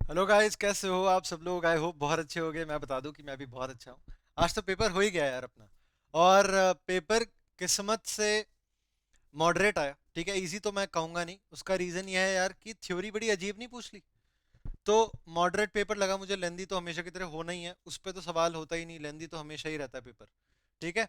Hello guys, कैसे हो आप सब लोग? आई होप बहुत अच्छे होगे। मैं बता दूं कि मैं भी बहुत अच्छा हूँ। आज तो पेपर हो ही गया यार अपना। और पेपर किस्मत से मॉडरेट आया। ठीक है, इजी तो मैं कहूंगा नहीं। उसका रीजन यह है यार कि थ्योरी बड़ी अजीब नहीं पूछ ली। तो मॉडरेट पेपर लगा मुझे। लेंदी तो हमेशा की तरह होना ही है, उस पर तो सवाल होता ही नहीं। लेंदी तो हमेशा ही रहता है पेपर। ठीक है।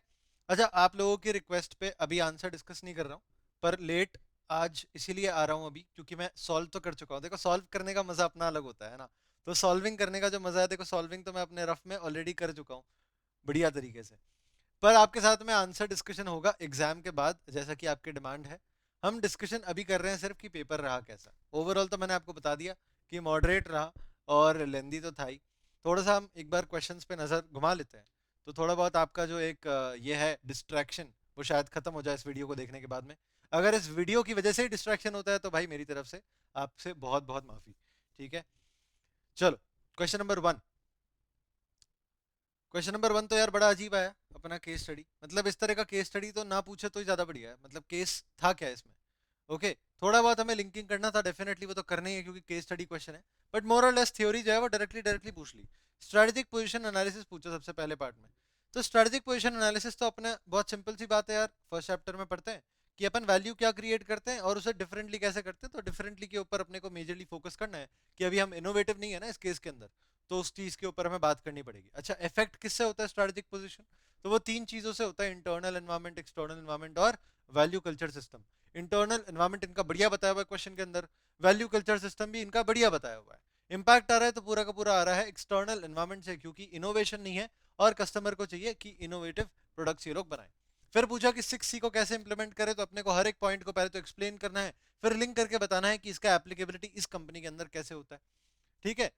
अच्छा, आप लोगों की रिक्वेस्ट पे अभी आंसर डिस्कस नहीं कर रहा हूँ, पर लेट आज इसीलिए आ रहा हूँ अभी, क्योंकि मैं सॉल्व तो कर चुका हूँ। देखो, सॉल्व करने का मजा अपना अलग होता है ना। तो सॉल्विंग करने का जो मजा है, देखो सॉल्विंग तो मैं अपने रफ में ऑलरेडी कर चुका हूँ बढ़िया तरीके से। पर आपके साथ में आंसर डिस्कशन होगा एग्जाम के बाद, जैसा कि आपकी डिमांड है। हम डिस्कशन अभी कर रहे हैं सिर्फ कि पेपर रहा कैसा। ओवरऑल तो मैंने आपको बता दिया कि मॉडरेट रहा और लेंदी तो था ही। थोड़ा सा हम एक बार क्वेश्चंस पे नज़र घुमा लेते हैं, तो थोड़ा बहुत आपका जो एक ये है डिस्ट्रैक्शन, वो शायद खत्म हो जाए इस वीडियो को देखने के बाद में। अगर इस वीडियो की वजह से ही डिस्ट्रैक्शन होता है तो भाई मेरी तरफ से आपसे बहुत बहुत माफी। ठीक है, चलो। Question number one. Question number one तो यार बड़ा अजीब आया। अपना केस स्टडी, मतलब इस तरह का केस स्टडी तो ना पूछे तो ही ज्यादा बढ़िया है। मतलब केस था क्या इसमें? ओके, थोड़ा बहुत हमें लिंकिंग करना था डेफिनेटली, वो तो करना ही है क्योंकि केस स्टडी क्वेश्चन है। बट मोर और लेस थ्योरी जो है वो डायरेक्टली डायरेक्टली पूछ ली। स्ट्रेटेजिक पोजीशन एनालिसिस पूछा सबसे पहले पार्ट में। तो स्ट्रेटेजिक पोजीशन एनालिसिस तो अपने बहुत सिंपल सी बात है यार, फर्स्ट चैप्टर में पढ़ते हैं कि अपन वैल्यू क्या क्रिएट करते हैं और उसे डिफरेंटली कैसे करते हैं। तो डिफरेंटली के ऊपर अपने को मेजरली फोकस करना है कि अभी हम इनोवेटिव नहीं है ना इस केस के अंदर। तो उस चीज के ऊपर हमें बात करनी पड़ेगी। अच्छा, इफेक्ट किससे होता है स्ट्रेटेजिक पोजीशन? तो वो तीन चीजों से होता है: इंटरनल एनवायरमेंट, एक्सटर्नल एनवायरमेंट और value culture system. Internal environment इनका बढ़िया बताया हुआ है क्वेश्चन के अंदर। वैल्यू कल्चर सिस्टम भी इनका बढ़िया बताया हुआ है। इंपैक्ट आ रहा है तो पूरा का पूरा आ रहा है एक्सटर्नल एनवायरमेंट से, क्योंकि इनोवेशन नहीं है और कस्टमर को चाहिए कि इनोवेटिव प्रोडक्ट्स ये लोग बनाएं। फिर पूछा कि 6C को कैसे इंप्लीमेंट करें, तो अपने को हर एक पॉइंट को पहले तो एक्सप्लेन करना है, फिर लिंक करके बताना है कि इसका एप्लीकेबिलिटी इस कंपनी के अंदर कैसे होता है। ठीक है।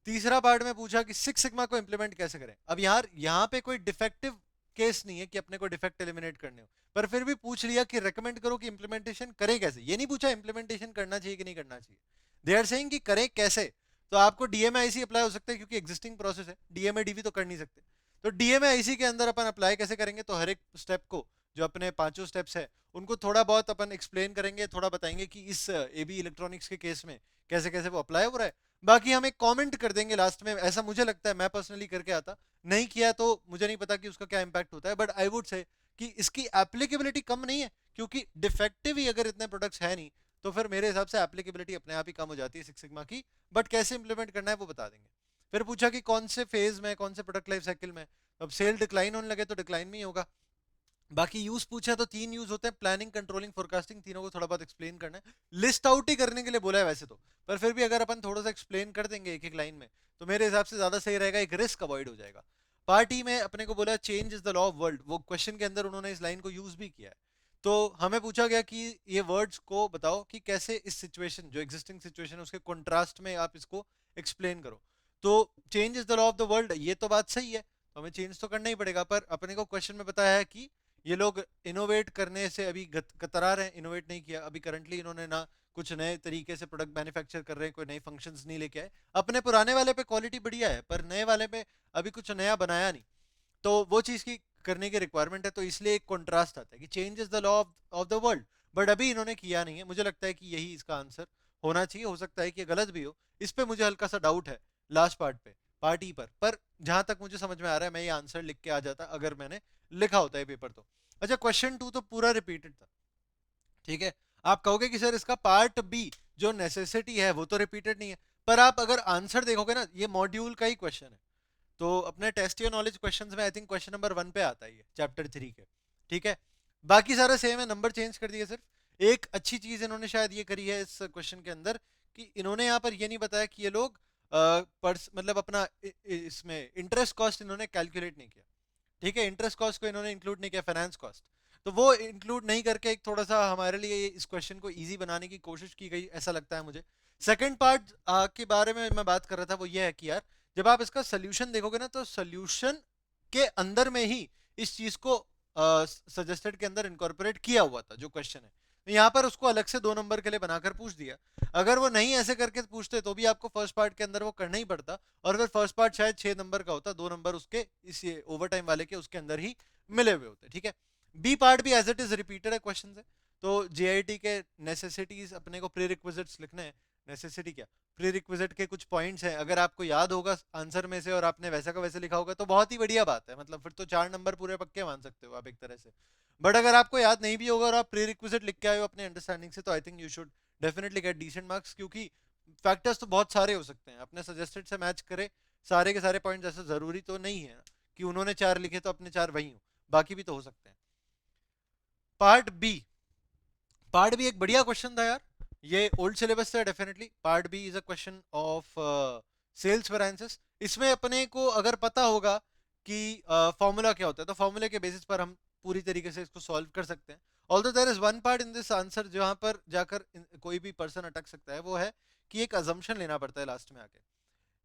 तीसरा पार्ट में पूछा कि सिक्स सिग्मा को इंप्लीमेंट कैसे करें। अब यार यहाँ पे कोई डिफेक्टिव केस नहीं है कि अपने को डिफेक्ट एलिमिनेट करने हो, पर फिर भी पूछ लिया कि रेकमेंड करो कि इंप्लीमेंटेशन करें कैसे। ये नहीं पूछा इंप्लीमेंटेशन करना चाहिए कि नहीं करना चाहिए। दे आर सेइंग कि करें कैसे। तो आपको डीएमआईसी अप्लाई हो सकता है क्योंकि एग्जिस्टिंग प्रोसेस है, डीएमएडीवी तो कर नहीं सकते। तो डीएमआईसी के अंदर अपन अप्लाई कैसे करेंगे, तो हर एक स्टेप को, जो अपने पांचों स्टेप्स है, उनको थोड़ा बहुत अपन एक्सप्लेन करेंगे, थोड़ा बताएंगे कि इस एबी इलेक्ट्रॉनिक्स के केस में कैसे कैसे वो अप्लाई हो रहा है। बाकी हम एक कमेंट कर देंगे लास्ट में, ऐसा मुझे लगता है। मैं पर्सनली करके आता, नहीं किया तो मुझे नहीं पता कि उसका क्या इंपैक्ट होता है, बट आई वुड से कि इसकी एप्लीकेबिलिटी कम नहीं है, क्योंकि डिफेक्टिव ही अगर इतने प्रोडक्ट्स है नहीं, तो फिर मेरे हिसाब से एप्लीकेबिलिटी अपने आप ही कम हो जाती है सिक्स सिग्मा की। बट कैसे इंप्लीमेंट करना है वो बता देंगे। फिर पूछा कि कौन से फेज में, कौन से प्रोडक्ट लाइफ साइकिल में। अब सेल डिक्लाइन होने लगे तो डिक्लाइन में ही होगा। बाकी यूज पूछा तो तीन यूज होते हैं: प्लानिंग, कंट्रोलिंग, फोरकास्टिंग। तीनों को थोड़ा बहुत एक्सप्लेन करना है। लिस्ट आउट ही करने के लिए बोला है वैसे तो, पर फिर भी अगर अपन थोड़ा सा एक्सप्लेन कर देंगे एक एक लाइन में, तो मेरे हिसाब से ज्यादा सही रहेगा, एक रिस्क अवॉइड हो जाएगा। पार्टी में अपने को बोला change is the law of world, वो क्वेश्चन के अंदर उन्होंने इस लाइन को यूज भी किया है। तो हमें पूछा गया कि ये वर्ड्स को बताओ कि कैसे इस सिचुएशन, जो एग्जिस्टिंग सिचुएशन है उसके कॉन्ट्रास्ट में आप इसको एक्सप्लेन करो। तो change is the law of the world, ये तो बात सही है, तो हमें चेंज तो करना ही पड़ेगा। पर अपने को क्वेश्चन में बताया है कि ये लोग इनोवेट करने से अभी कतरा रहे हैं, इनोवेट नहीं किया अभी करंटली इन्होंने ना। कुछ नए तरीके से प्रोडक्ट मैन्युफैक्चर कर रहे हैं, कोई नए फंक्शंस नहीं लेके आए। अपने पुराने वाले पे क्वालिटी बढ़िया है, पर नए वाले पे अभी कुछ नया बनाया नहीं। तो वो चीज़ की करने की रिक्वायरमेंट है, तो इसलिए एक कॉन्ट्रास्ट आता है कि change is the law of the world. But अभी इन्होंने किया नहीं है। मुझे लगता है कि यही इसका आंसर होना चाहिए। हो सकता है कि गलत भी हो, इस पे मुझे हल्का सा डाउट है लास्ट पार्ट पे, पार्टी पर जहां तक मुझे समझ में आ रहा है मैं ये आंसर लिख के आ जाता अगर मैंने लिखा होता है पेपर तो। अच्छा, क्वेश्चन टू तो पूरा रिपीटेड था। ठीक है। आप कहोगे कि सर इसका पार्ट बी जो नेसेसिटी है वो तो रिपीटेड नहीं है, पर आप अगर आंसर देखोगे ना, ये मॉड्यूल का ही क्वेश्चन है। तो अपने टेस्ट योर नॉलेज क्वेश्चंस में आई थिंक क्वेश्चन नंबर 1 पे आता है ये, चैप्टर 3 के। ठीक है। बाकी सारा सेम है, नंबर चेंज कर दिए सिर्फ। एक अच्छी चीज इन्होंने शायद ये करी है इस क्वेश्चन के अंदर, कि इन्होंने यहाँ पर ये नहीं बताया कि ये लोग मतलब अपना इसमें इंटरेस्ट कॉस्ट इन्होंने कैलकुलेट नहीं किया। ठीक है, इंटरेस्ट कॉस्ट को इन्होंने इंक्लूड नहीं किया, फाइनेंस कॉस्ट। तो वो इंक्लूड नहीं करके एक थोड़ा सा हमारे लिए इस क्वेश्चन को इजी बनाने की कोशिश की गई, ऐसा लगता है मुझे। सेकंड पार्ट के बारे में मैं बात कर रहा था, वो ये है कि यार जब आप इसका सोल्यूशन देखोगे ना, तो सोल्यूशन के अंदर में ही इस चीज को सजेस्टेड के अंदर इनकॉर्पोरेट किया हुआ था जो क्वेश्चन है। तो यहाँ पर उसको अलग से 2 नंबर के लिए बनाकर पूछ दिया। अगर वो नहीं ऐसे करके पूछते तो भी आपको फर्स्ट पार्ट के अंदर वो करना ही पड़ता, और फिर फर्स्ट पार्ट शायद 6 नंबर का होता, 2 नंबर उसके इस ओवर टाइम वाले के उसके अंदर ही मिले हुए होते। ठीक है। बी पार्ट भी एज इट इज रिपीटेड है क्वेश्चन से। तो जेआईटी के नेसेसिटीज अपने को प्री रिक्विजिट्स लिखने हैं, नेसेसिटी क्या, प्री रिक्विजिट के कुछ पॉइंट्स हैं, अगर आपको याद होगा आंसर में से और आपने वैसा का वैसे लिखा होगा तो बहुत ही बढ़िया बात है, मतलब फिर तो 4 नंबर पूरे पक्के मान सकते हो आप एक तरह से। बट अगर आपको याद नहीं भी होगा और आप प्री रिक्विजिट लिख के आए हो अपने अंडरस्टैंडिंग से, तो I think you should definitely get decent marks, क्योंकि फैक्टर्स तो बहुत सारे हो सकते हैं, अपने सजेस्टेड से मैच करे सारे के सारे पॉइंट, जैसे जरूरी तो नहीं है कि उन्होंने 4 लिखे तो अपने 4 वही हो, बाकी भी तो हो सकते हैं। पार्ट बी, पार्ट बी एक बढ़िया क्वेश्चन था यार, ये ओल्ड सिलेबस से definitely. Part B is a question of sales variances. इसमें अपने को अगर पता होगा कि फॉर्मूला क्या होता है, तो फॉर्मूले के बेसिस पर हम पूरी तरीके से इसको सॉल्व कर सकते हैं। Although there is one part in this answer जहां पर जाकर कोई भी पर्सन अटक सकता है, वो है कि एक अजम्पशन लेना पड़ता है लास्ट में आके।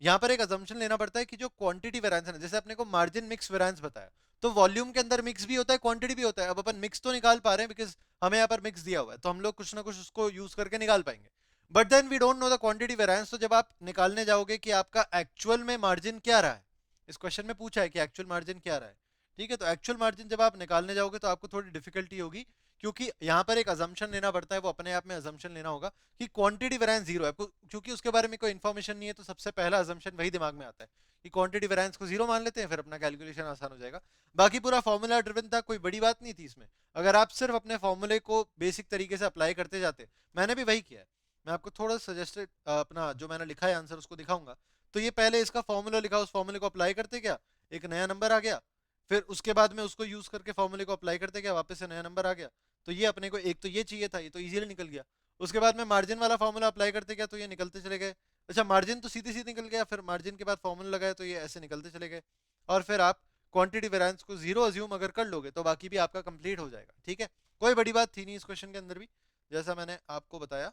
यहाँ पर एक अजम्पशन लेना पड़ता है कि जो क्वांटिटी वेरिएंस है, जैसे अपने को मार्जिन मिक्स वेरिएंस बताया, तो वॉल्यूम के अंदर मिक्स भी होता है, क्वांटिटी भी होता है। अब अपन मिक्स तो निकाल पा रहे हैं बिकॉज हमें यहाँ पर मिक्स दिया हुआ है, तो हम लोग कुछ ना कुछ उसको यूज करके निकाल पाएंगे। But then we don't know the quantity variance. तो जब आप निकालने जाओगे कि आपका एक्चुअल में मार्जिन क्या रहा है, इस क्वेश्चन में पूछा है कि एक्चुअल मार्जिन क्या रहा है, ठीक है, तो एक्चुअल मार्जिन जब आप निकालने जाओगे तो आपको थोड़ी डिफिकल्टी होगी, क्योंकि यहाँ पर एक अजम्पशन लेना पड़ता है, वो अपने आप में अजम्पशन लेना होगा कि क्वांटिटी वेरिएंस जीरो है। क्योंकि उसके बारे में कोई इन्फॉर्मेशन नहीं है, तो सबसे पहला अजम्पशन वही दिमाग में आता है कि क्वांटिटी वेरिएंस को जीरो मान लेते हैं, फिर अपना कैलकुलेशन आसान हो जाएगा। बाकी पूरा फॉर्मूला ड्रिवन था, कोई बड़ी बात नहीं थी इसमें। अगर आप सिर्फ अपने फॉर्मूले को बेसिक तरीके से अप्लाई करते जाते, मैंने भी वही किया है। मैं आपको थोड़ा सजेस्टेड अपना जो मैंने लिखा है आंसर उसको दिखाऊंगा। तो ये पहले इसका फॉर्मूला लिखा, उस फॉर्मूले को अप्लाई करते क्या, एक नया नंबर आ गया, फिर उसके बाद में उसको यूज करके फॉर्मूले को अप्लाई करते क्या, वापस से नया नंबर आ गया। तो ये अपने को एक तो ये चाहिए था, ये तो इजीली निकल गया। उसके बाद में मार्जिन वाला फॉर्मूला अप्लाई करते क्या, तो ये निकलते चले गए। अच्छा, मार्जिन तो सीधी सीधी निकल गया, फिर मार्जिन के बाद फॉर्मूला लगाया तो ये ऐसे निकलते चले गए। और फिर आप क्वांटिटी वेरिएंस को जीरो अज्यूम अगर कर लोगे तो बाकी भी आपका कंप्लीट हो जाएगा, ठीक है। कोई बड़ी बात थी नहीं इस क्वेश्चन के अंदर भी, जैसा मैंने आपको बताया।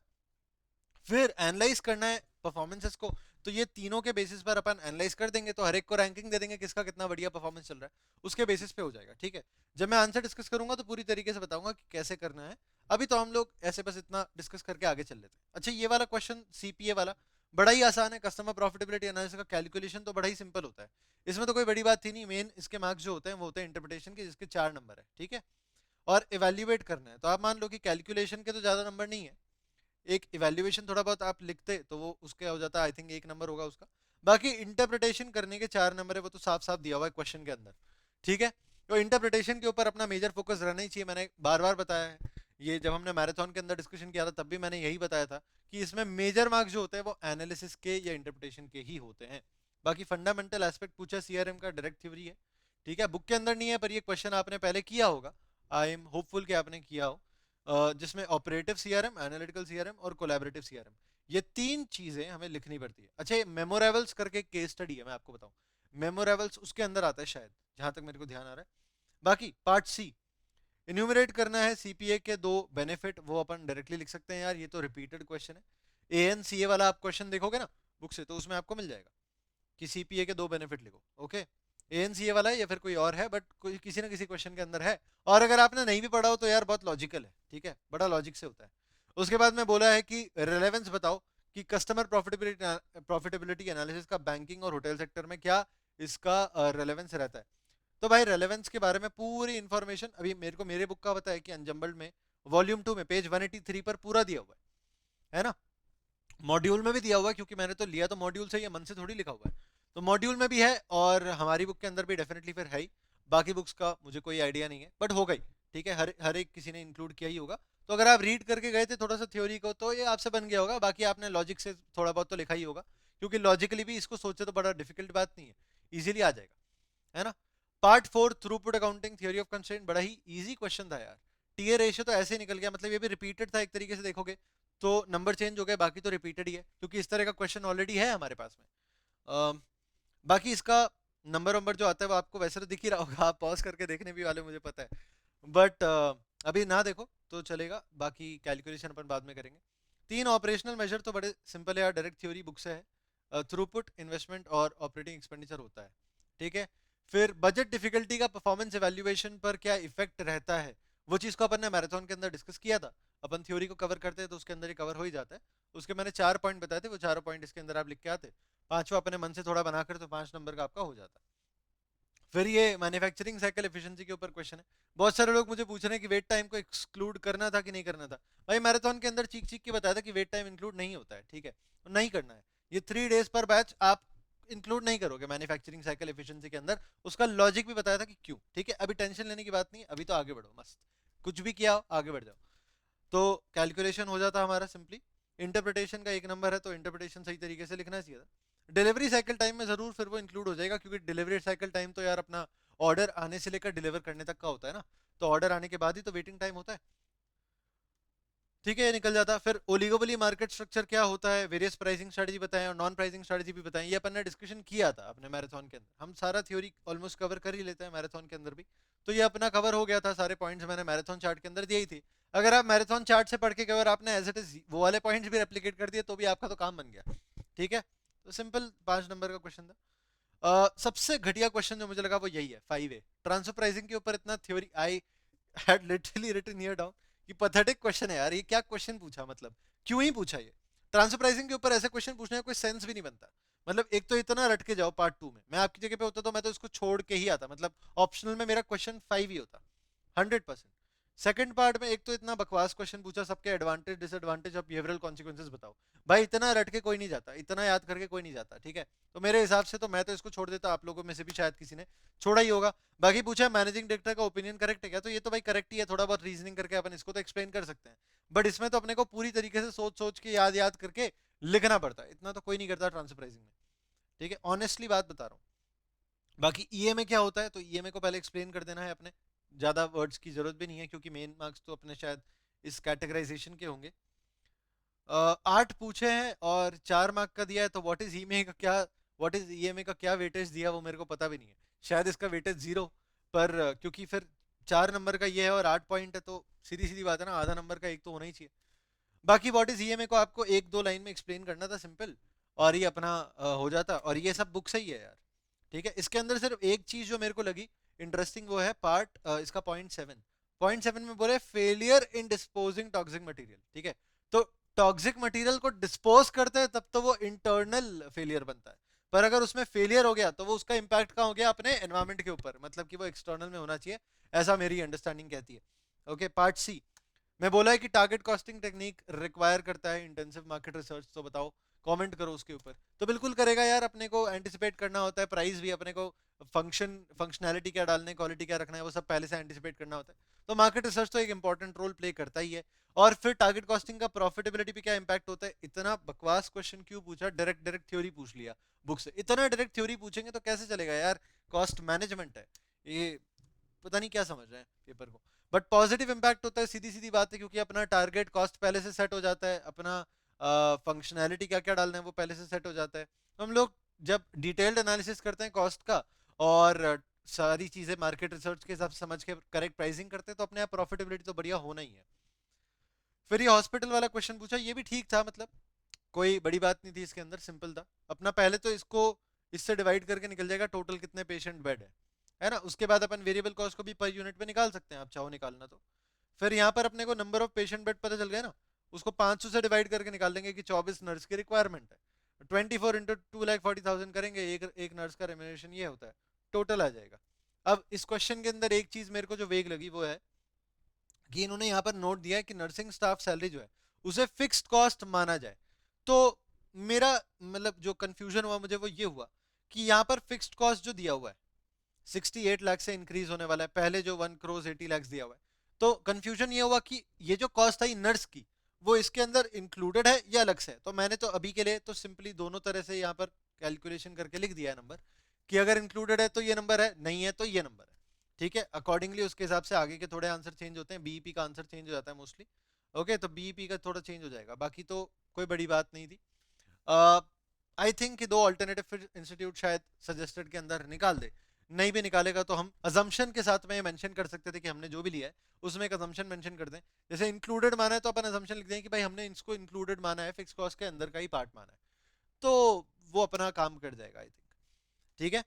फिर एनालाइज करना है परफॉर्मेंसेस को, तो ये तीनों के बेसिस पर अपन एनालाइज कर देंगे, तो हर एक को रैंकिंग दे देंगे किसका कितना बढ़िया परफॉर्मेंस चल रहा है, उसके बेसिस पे हो जाएगा, ठीक है। जब मैं आंसर डिस्कस करूंगा तो पूरी तरीके से बताऊंगा कि कैसे करना है। अभी तो हम लोग ऐसे बस इतना डिस्कस करके आगे चल लेते हैं। अच्छा, ये वाला क्वेश्चन सीपीए वाला बड़ा ही आसान है। कस्टमर प्रॉफिटेबिलिटी एनालिसिस का कैलकुलेशन तो बड़ा ही सिंपल होता है, इसमें तो कोई बड़ी बात थी नहीं। मेन इसके मार्क्स जो होते हैं वो होते हैं इंटरप्रिटेशन के, जिसके 4 नंबर है, ठीक है। और इवेल्युएट करना है, तो आप मान लो कि कैलकुलेशन के तो ज्यादा नंबर नहीं है, एक इवेल्युएशन थोड़ा बहुत आप लिखते तो वो उसके हो जाता, आई थिंक 1 नंबर होगा उसका। बाकी इंटरप्रिटेशन करने के 4 नंबर है, वो तो साफ साफ दिया हुआ है क्वेश्चन के अंदर, ठीक है। तो इंटरप्रिटेशन के ऊपर अपना मेजर फोकस रहना ही चाहिए, मैंने बार बार बताया है। ये जब हमने मैराथन के अंदर डिस्कशन किया था तब भी मैंने यही बताया था कि इसमें मेजर मार्क्स जो होते हैं वो एनालिसिस के या इंटरप्रिटेशन के ही होते हैं। बाकी फंडामेंटल एस्पेक्ट पूछा सीआरएम का, डायरेक्ट थ्योरी है, ठीक है, बुक के अंदर नहीं है, पर ये क्वेश्चन आपने पहले किया होगा, आई एम होपफुल कि आपने किया हो। जिसमें ऑपरेटिव सीआरएम, एनालिटिकल सीआरएम और कोलैबोरेटिव सीआरएम, ये 3 चीजें हमें लिखनी पड़ती है। अच्छा, ये मेमोरेबल्स करके केस स्टडी है, मैं आपको बताऊं, मेमोरेबल्स उसके अंदर आता है शायद, जहां तक मेरे को ध्यान आ रहा है। बाकी पार्ट सी, इन्यूमरेट करना है सीपीए के 2 बेनिफिट, वो अपन डायरेक्टली लिख सकते हैं यार, ये तो रिपीटेड क्वेश्चन है। एएनसीए वाला आप क्वेश्चन देखोगे ना बुक से, तो उसमें आपको मिल जाएगा कि सीपीए के 2 बेनिफिट लिखो, ओके। एएनसीए वाला है या फिर कोई और है, बट कोई किसी ना किसी क्वेश्चन के अंदर है। और अगर आपने नहीं भी पढ़ा हो तो यार बहुत लॉजिकल है, ठीक है, बड़ा लॉजिक से होता है। उसके बाद में बोला है कि रिलेवेंस बताओ कि कस्टमर प्रॉफिटेबिलिटी एनालिसिस का बैंकिंग और होटल सेक्टर में क्या इसका रेलेवेंस रहता है। तो भाई रेलेवेंस के बारे में पूरी इंफॉर्मेशन अभी मेरे को मेरे बुक का पता है कि अनजम्बल्ड में वॉल्यूम 2 में पेज 183 पर पूरा दिया हुआ है ना। मॉड्यूल में भी दिया हुआ है, क्योंकि मैंने तो लिया तो मॉड्यूल से ही है, मन से थोड़ी लिखा हुआ है। तो मॉड्यूल में भी है और हमारी बुक के अंदर भी डेफिनेटली फिर है ही। बाकी बुक्स का मुझे कोई आइडिया नहीं है, बट हो गई, ठीक है, हर हर एक किसी ने इंक्लूड किया ही होगा। तो अगर आप रीड करके गए थे थोड़ा सा थ्योरी को, तो ये आपसे बन गया होगा। बाकी आपने लॉजिक से थोड़ा बहुत तो लिखा ही होगा, क्योंकि लॉजिकली भी इसको सोचे तो बड़ा डिफिकल्ट बात नहीं है, इजीली आ जाएगा, है ना। Part 4 throughput accounting theory of constraint, बड़ा ही इजी क्वेश्चन था यार। टीए रेशियो तो ऐसे ही निकल गया, मतलब ये भी रिपीटेड था एक तरीके से देखोगे तो, नंबर चेंज हो गए, बाकी तो रिपीटेड ही है, क्योंकि इस तरह का क्वेश्चन ऑलरेडी है हमारे पास में। बाकी इसका नंबर वंबर जो आता है वो आपको वैसे तो दिख ही रहा होगा, आप पॉज करके देखने भी वाले मुझे पता है, बट अभी ना देखो तो चलेगा, बाकी कैलकुलेशन अपन बाद में करेंगे। 3 ऑपरेशनल मेजर तो बड़े सिंपल है यार, डायरेक्ट थ्योरी बुक से है, थ्रूपुट, इन्वेस्टमेंट और ऑपरेटिंग एक्सपेंडिचर होता है, ठीक है। फिर बजट डिफिकल्टी का परफॉर्मेंस एवेल्युएशन पर क्या इफेक्ट रहता है, वो चीज़ को अपन ने मैराथन के अंदर डिस्कस किया था। अपन थ्योरी को कवर करते हैं तो उसके अंदर ही कवर हो ही जाता है। उसके मैंने 4 पॉइंट बताए थे, वो 4 पॉइंट इसके अंदर आप लिख के आते, पांचवा अपने मन से थोड़ा बनाकर तो 5 नंबर का आपका हो जाता। फिर ये मैन्युफैक्चरिंग साइकिल एफिशिएंसी के ऊपर क्वेश्चन है। बहुत सारे लोग मुझे पूछ रहे हैं कि वेट टाइम को एक्सक्लूड करना था कि नहीं करना था। भाई मैराथन के अंदर चीख चीख के बताया था कि वेट टाइम इंक्लूड नहीं होता है, ठीक है, तो नहीं करना है। ये 3 days पर बैच आप इंक्लूड नहीं करोगे मैन्युफैक्चरिंग साइकिल एफिशिएंसी के अंदर। उसका लॉजिक भी बताया था कि क्यों, ठीक है। अभी टेंशन लेने की बात नहीं, अभी तो आगे बढ़ो, मस्त कुछ भी किया हो आगे बढ़ जाओ। तो कैलकुलेशन हो जाता हमारा सिंपली। इंटरप्रिटेशन का 1 नंबर है, तो इंटरप्रिटेशन सही तरीके से लिखना चाहिए था। डिलीवरी साइकिल टाइम में जरूर फिर वो इंक्लूड हो जाएगा, क्योंकि डिलीवरी साइकिल टाइम तो यार अपना ऑर्डर आने से लेकर डिलीवर करने तक का होता है ना, तो ऑर्डर आने के बाद ही तो वेटिंग टाइम होता है, ठीक है, ये निकल जाता। फिर ओलिगोपोली मार्केट स्ट्रक्चर क्या होता है, वेरियस प्राइसिंग स्ट्रेटजी बताएं और नॉन प्राइसिंग स्ट्रेटजी भी बताएं। ये अपन ने डिस्कशन किया था अपने मैराथन के अंदर, हम सारा थ्योरी ऑलमोस्ट कवर कर ही लेते हैं मैराथन के अंदर भी। तो ये अपना कवर हो गया था, सारे पॉइंट्स मैंने मैराथन चार्ट के अंदर दिए ही थे। अगर आप मैराथन चार्ट से पढ़ के अगर आपने एज इट इज वो वाले पॉइंट्स भी रेप्लिकेट कर दिए तो भी आपका तो काम बन गया, ठीक है। तो सिंपल 5 नंबर का क्वेश्चन था। सबसे घटिया क्वेश्चन जो मुझे लगा वो यही है, 5A ट्रांसफर प्राइसिंग के ऊपर इतना theory I had literally written here down कि पैथेटिक क्वेश्चन है यार, ये क्या क्वेश्चन पूछा, मतलब क्यों ही पूछा ये। ट्रांसफर प्राइसिंग के ऊपर ऐसे क्वेश्चन पूछने का कोई सेंस भी नहीं बनता। मतलब एक तो इतना रट के जाओ पार्ट 2 में, मैं आपकी जगह पे होता तो मैं तो इसको छोड़ के ही आता, मतलब ऑप्शनल में मेरा क्वेश्चन 5 ही होता 100%। सेकंड पार्ट में एक तो इतना बकवास क्वेश्चन पूछा, सबके advantage disadvantage of behavioural consequences बताओ। भाई इतना रट के कोई नहीं जाता, इतना याद करके कोई नहीं जाता, ठीक है। तो मेरे हिसाब से तो मैं तो इसको छोड़ देता, आप लोगों में से भी शायद किसी ने छोड़ा ही होगा। बाकी पूछा मैनेजिंग डायरेक्टर का ओपिनियन करेक्ट है क्या, तो ये तो भाई करेक्ट ही है, थोड़ा बहुत रीजनिंग करके अपन इसको तो एक्सप्लेन कर सकते हैं। बट इसमें तो अपने को पूरी तरीके से सोच सोच के याद याद करके लिखना पड़ता है, इतना तो कोई नहीं करता ट्रांसफर प्राइसिंग में, ठीक है, ऑनेस्टली बात बता रहा हूँ। बाकी ईएमए क्या होता है, तो ईएमए को पहले एक्सप्लेन कर देना है अपने, ज्यादा वर्ड्स की जरूरत भी नहीं है, क्योंकि मेन मार्क्स तो अपने शायद इस कैटेगराइजेशन के होंगे। 8 पूछे हैं और 4 मार्क का दिया है, तो व्हाट इज ईएमए का क्या वेटेज दिया वो मेरे को पता भी नहीं है। शायद इसका वेटेज 0, पर क्योंकि फिर 4 नंबर का ये है और 8 पॉइंट है, तो सीधी सीधी बात है ना, आधा नंबर का एक तो होना ही चाहिए। बाकी व्हाट इज ईएमए को आपको 1-2 लाइन में एक्सप्लेन करना था सिंपल, और ये अपना हो जाता, और ये सब बुक सही है यार, ठीक है। इसके अंदर सिर्फ एक चीज जो मेरे को लगी इंटरेस्टिंग, वो है पार्ट इसका पॉइंट 7 में बोले failure in disposing toxic material, ठीक है। तो टॉक्सिक मटेरियल को डिस्पोज करते हैं तब तो वो इंटरनल फेलियर बनता है, पर अगर उसमें फेलियर हो गया तो वो उसका इंपैक्ट कहाँ हो गया, अपने एनवायरमेंट के ऊपर, मतलब कि वो एक्सटर्नल में होना चाहिए, ऐसा मेरी अंडरस्टैंडिंग कहती है। ओके, पार्ट सी मैं बोला है कि टारगेट कॉस्टिंग टेक्निक रिक्वायर करता है इंटेंसिव मार्केट रिसर्च, तो बताओ, कमेंट करो उसके ऊपर। तो बिल्कुल करेगा यार, अपने को एंटिसिपेट करना होता है, प्राइस भी अपने को, फंक्शनैलिटी क्या डालने, क्वालिटी क्या रखना है, वो सब पहले से एंटिसिपेट करना होता है। तो मार्केट रिसर्च तो एक इंपॉर्टेंट रोल प्ले करता ही है। और फिर टारगेट कॉस्टिंग का प्रॉफिटेबिलिटी पे क्या इंपैक्ट होता है। इतना बकवास क्वेश्चन क्यों पूछा, डायरेक्ट डायरेक्ट थ्योरी पूछ लिया बुक से। इतना डायरेक्ट थ्योरी पूछेंगे तो कैसे चलेगा यार, कॉस्ट मैनेजमेंट है ये, पता नहीं क्या समझ रहे हैं पेपर को। बट पॉजिटिव इंपैक्ट होता है, सीधी सीधी बात है, क्योंकि अपना टारगेट कॉस्ट पहले से सेट हो जाता है, अपना फंक्शनैलिटी क्या क्या डालना है वो पहले से सेट हो जाता है। हम लोग जब डिटेल्ड एनालिसिस करते हैं कॉस्ट का, और सारी चीजें मार्केट रिसर्च के हिसाब से समझ के करेक्ट प्राइसिंग करते हैं, तो अपने आप प्रॉफिटेबिलिटी तो बढ़िया होना ही है। फिर ये हॉस्पिटल वाला क्वेश्चन पूछा, ये भी ठीक था, मतलब कोई बड़ी बात नहीं थी इसके अंदर, सिंपल था अपना। पहले तो इसको इससे डिवाइड करके निकल जाएगा टोटल कितने पेशेंट बेड है ना। उसके बाद अपन वेरिएबल कॉस्ट को भी पर यूनिट पे निकाल सकते हैं, आप चाहो निकालना तो। फिर यहाँ पर अपने को नंबर ऑफ पेशेंट बेड पता चल गया ना, उसको 500 से डिवाइड करके निकाल देंगे कि 24 नर्स की रिक्वायरमेंट है, 24 इंटू 2,40,000 करेंगे, एक नर्स का रेम्यूनरेशन ये होता है, टोटल आ जाएगा। अब इस क्वेश्चन के अंदर एक चीज मेरे को जो वेग लगी वो है कि इन्होंने यहाँ पर नोट दिया है कि नर्सिंग स्टाफ सैलरी जो है उसे फिक्स्ड कॉस्ट माना जाए। तो मेरा मतलब जो कंफ्यूजन हुआ मुझे वो ये हुआ कि यहाँ पर फिक्स्ड कॉस्ट जो दिया हुआ है 68 लाख से इंक्रीज होने वाला है, पहले जो 1 करोड़ 80 लाख दिया हुआ है, तो कंफ्यूजन ये हुआ कि ये जो कॉस्ट आई नर्स की वो इसके अंदर इंक्लूडेड है या अलग से है। तो मैंने तो अभी के लिए तो सिंपली दोनों तरह से यहाँ पर कैलकुलेशन करके लिख दिया है नंबर, कि अगर इंक्लूडेड है तो ये नंबर है, नहीं है तो ये नंबर है, ठीक है। अकॉर्डिंगली उसके हिसाब से आगे के थोड़े आंसर चेंज होते हैं, बीईपी का आंसर चेंज हो जाता है मोस्टली। ओके, तो बीईपी का थोड़ा चेंज हो जाएगा, बाकी तो कोई बड़ी बात नहीं थी। आई थिंक कि 2 अल्टरनेटिव फिर इंस्टीट्यूट शायद सजेस्टेड के अंदर निकाल दे, नहीं भी निकालेगा तो हम अजम्पशन के साथ में मेंशन कर सकते थे कि हमने जो भी लिया है उसमें एक अजम्पशन मेंशन कर दें। जैसे इंक्लूडेड माना है तो अपन अजम्पशन लिख दें कि भाई हमने इसको इंक्लूडेड माना है, फिक्स कॉस्ट के अंदर का ही पार्ट माना है, तो वो अपना काम कर जाएगा आई थिंक, ठीक है।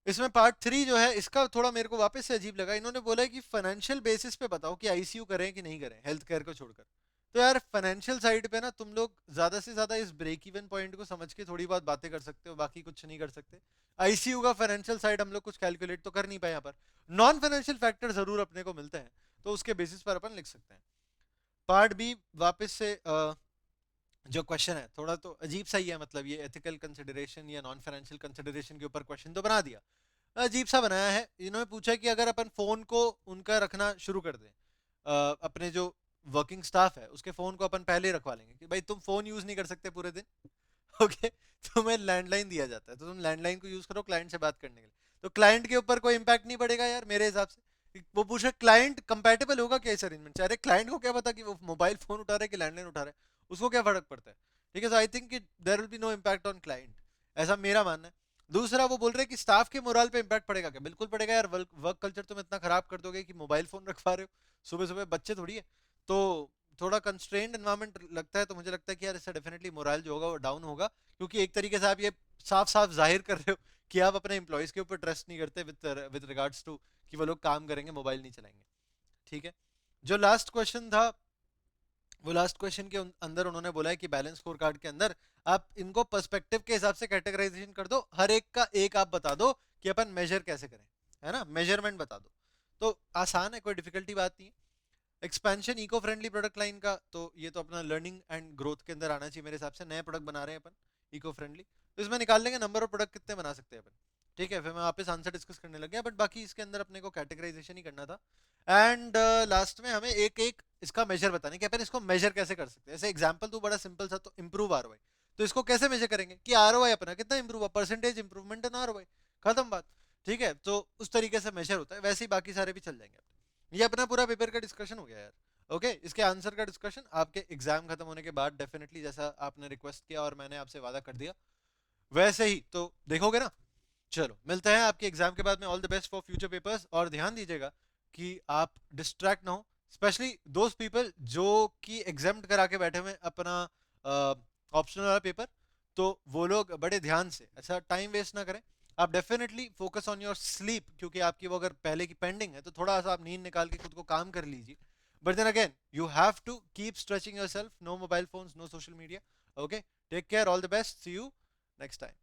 इसमें पार्ट 3 जो है इसका थोड़ा मेरे को वापस से अजीब लगा, इन्होंने बोला है कि फाइनेंशियल बेसिस पे बताओ कि आईसीयू करें कि नहीं करें हेल्थ केयर को छोड़कर। तो यार फाइनेंशियल साइड पे ना तुम लोग ज्यादा से ज्यादा इस ब्रेक इवन पॉइंट को समझ के थोड़ी बहुत बातें कर सकते हो, बाकी कुछ नहीं कर सकते। आईसीयू का फाइनेंशियल साइड हम लोग कुछ कैलकुलेट तो कर नहीं पाए यहाँ पर। नॉन फाइनेंशियल फैक्टर जरूर अपने को मिलते हैं, तो उसके बेसिस पर अपन लिख सकते हैं। पार्ट बी वापस से जो क्वेश्चन है थोड़ा तो अजीब सा ही है, मतलब ये एथिकल कंसिडरेशन या नॉन फाइनेंशियल कंसिडरेशन के ऊपर क्वेश्चन तो बना दिया, अजीब सा बनाया है। इन्होंने पूछा कि अगर अपन फोन को उनका रखना शुरू कर दें, अपने जो वर्किंग स्टाफ है उसके फोन को अपन पहले ही रखवा लेंगे कि भाई तुम फोन यूज नहीं कर सकते पूरे दिन, ओके, तुम्हें लैंडलाइन दिया जाता है तो तुम लैंडलाइन को यूज करो क्लाइंट से बात करने के लिए। तो क्लाइंट के ऊपर कोई इंपैक्ट नहीं पड़ेगा यार मेरे हिसाब से। वो पूछे क्लाइंट कंपैटिबल होगा क्या इस अरेंजमेंट से, अरे क्लाइंट को क्या पता कि वो मोबाइल फोन उठा रहा है कि लैंडलाइन उठा रहा है, उसको क्या फर्क पड़ता है। ठीक है, so I think there will be no impact on client, ऐसा मेरा मानना है। दूसरा वो बोल रहे हैं कि स्टाफ के मोरल पे इम्पैक्ट पड़ेगा क्या, बिल्कुल पड़ेगा यार। वर्क कल्चर तुम इतना खराब कर दोगे कि मोबाइल फोन रखवा रहे हो सुबह सुबह, बच्चे थोड़ी है। तो थोड़ा कंस्ट्रेंड एनवायरमेंट लगता है, तो मुझे लगता है कि यार इससे डेफिनेटली मोरल जो होगा वो डाउन होगा, क्योंकि एक तरीके से आप ये साफ साफ जाहिर कर रहे हो कि आप अपने एम्प्लॉयज के ऊपर ट्रस्ट नहीं करते विद रिगार्ड्स टू कि वो लोग काम करेंगे मोबाइल नहीं चलाएंगे। ठीक है, जो लास्ट क्वेश्चन था वो लास्ट क्वेश्चन के अंदर उन्होंने बोला है कि बैलेंस स्कोर कार्ड के अंदर आप इनको पर्सपेक्टिव के हिसाब से कैटेगराइजेशन कर दो, हर एक का एक आप बता दो कि अपन मेजर कैसे करें, है ना, मेजरमेंट बता दो। तो आसान है, कोई डिफिकल्टी बात नहीं है। Expansion eco friendly product line का, तो ये तो अपना लर्निंग एंड ग्रोथ के अंदर आना चाहिए मेरे हिसाब से। नए प्रोडक्ट बना रहे हैं अपन इको फ्रेंडली, तो इसमें निकाल लेंगे नंबर ऑफ प्रोडक्ट कितने बना सकते हैं अपन। ठीक है, फिर मैं वापस आंसर डिस्कस करने लग गया, बट बाकी इसके अंदर अपने को कैटेगराइजेशन ही करना था। एंड लास्ट में हमें एक एक इसका मेजर बताने कि अपन इसको मेजर कैसे कर सकते हैं। ऐसे एग्जांपल तो बड़ा सिंपल सा, तो इंप्रूव आरओआई, तो इसको कैसे मेजर करेंगे कि आरओआई अपना कितना इंप्रूव हुआ, परसेंटेज इंप्रूवमेंट इन आरओआई, खत्म बात। ठीक है, तो उस तरीके से मेजर होता है, वैसे ही बाकी सारे भी चल जाएंगे अपने। ये अपना पूरा पेपर का डिस्कशन हो गया यार। ओके, इसके आंसर का डिस्कशन आपके एग्जाम खत्म होने के बाद डेफिनेटली, जैसा आपने रिक्वेस्ट किया और मैंने आपसे वादा कर दिया वैसे ही तो देखोगे ना। चलो मिलते हैं आपके एग्जाम के बाद में, all the best for future papers, और ध्यान दीजिएगा कि आप डिस्ट्रैक्ट ना हो, स्पेशली दोज पीपल जो कि एग्जाम करा के बैठे हुए अपना ऑप्शनल वाला पेपर, तो वो लोग बड़े ध्यान से, अच्छा टाइम वेस्ट ना करें। आप definitely focus on your sleep, क्योंकि आपकी वो अगर पहले की पेंडिंग है तो थोड़ा सा आप नींद निकाल के खुद को काम कर लीजिए। But then again you have to keep stretching yourself, no mobile phones, no social media. Okay, take care, all the best, see you next time.